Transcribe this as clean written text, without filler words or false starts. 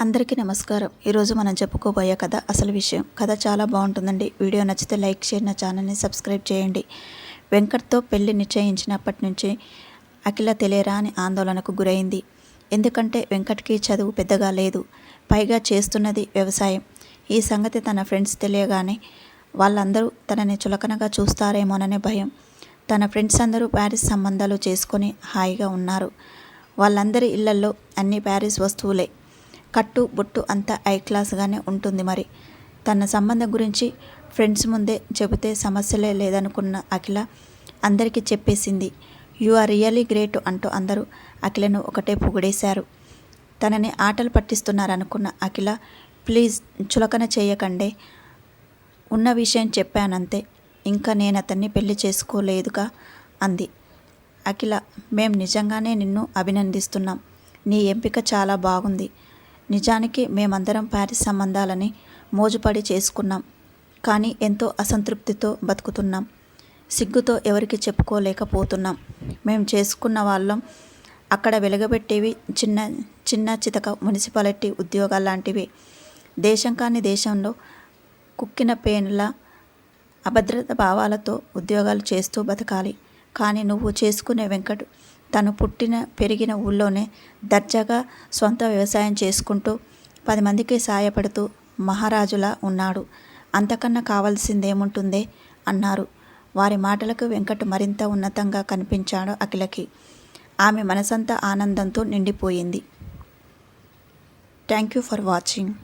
అందరికీ నమస్కారం. ఈరోజు మనం చెప్పుకోబోయే కథ అసలు విషయం. కథ చాలా బాగుంటుందండి. వీడియో నచ్చితే లైక్, షేర్, నా ఛానల్ని సబ్స్క్రైబ్ చేయండి. వెంకట్తో పెళ్లి నిశ్చయించినప్పటి నుంచి అఖిల తెలియరాని ఆందోళనకు గురైంది. ఎందుకంటే వెంకట్కి చదువు పెద్దగా లేదు, పైగా చేస్తున్నది వ్యవసాయం. ఈ సంగతి తన ఫ్రెండ్స్ తెలియగానే వాళ్ళందరూ తనని చులకనగా చూస్తారేమోననే భయం. తన ఫ్రెండ్స్ అందరూ ప్యారిస్ సంబంధాలు చేసుకొని హాయిగా ఉన్నారు. వాళ్ళందరి ఇళ్లల్లో అన్ని ప్యారిస్ వస్తువులే. కట్టు బొట్టు అంతా ఐ క్లాస్గానే ఉంటుంది. మరి తన సంబంధం గురించి ఫ్రెండ్స్ ముందే చెబితే సమస్యలే లేదనుకున్న అఖిల అందరికీ చెప్పేసింది. యు ఆర్ రియలీ గ్రేట్ అంటూ అందరూ అఖిలను ఒకటే పొగిడేశారు. తనని ఆటలు పట్టిస్తున్నారనుకున్న అఖిల, ప్లీజ్ చులకన చేయకండే, ఉన్న విషయం చెప్పానంతే, ఇంకా నేను అతన్ని పెళ్లి చేసుకోలేదుగా అంది. అఖిల, మేం నిజంగానే నిన్ను అభినందిస్తున్నాం. నీ ఎంపిక చాలా బాగుంది. నిజానికి మేమందరం ప్యారిస్ సంబంధాలని మోజుపడి చేసుకున్నాం, కానీ ఎంతో అసంతృప్తితో బతుకుతున్నాం. సిగ్గుతో ఎవరికి చెప్పుకోలేకపోతున్నాం. మేం చేసుకున్న వాళ్ళం అక్కడ వెలగబెట్టేవి చిన్న చిన్న చితక మున్సిపాలిటీ ఉద్యోగాల్లాంటివి. దేశం కాని దేశంలో కుక్కిన పేనుల అభద్రత భావాలతో ఉద్యోగాలు చేస్తూ బతకాలి. కానీ నువ్వు చేసుకునే వెంకట్ తను పుట్టిన పెరిగిన ఊళ్ళోనే దర్జాగా సొంత వ్యవసాయం చేసుకుంటూ 10 మందికి సాయపడుతూ మహారాజులా ఉన్నాడు. అంతకన్నా కావాల్సిందేముంటుందే అన్నారు. వారి మాటలకు వెంకట్ మరింత ఉన్నతంగా కనిపించాడు అఖిలకి. ఆమె మనసంతా ఆనందంతో నిండిపోయింది. Thank you for watching.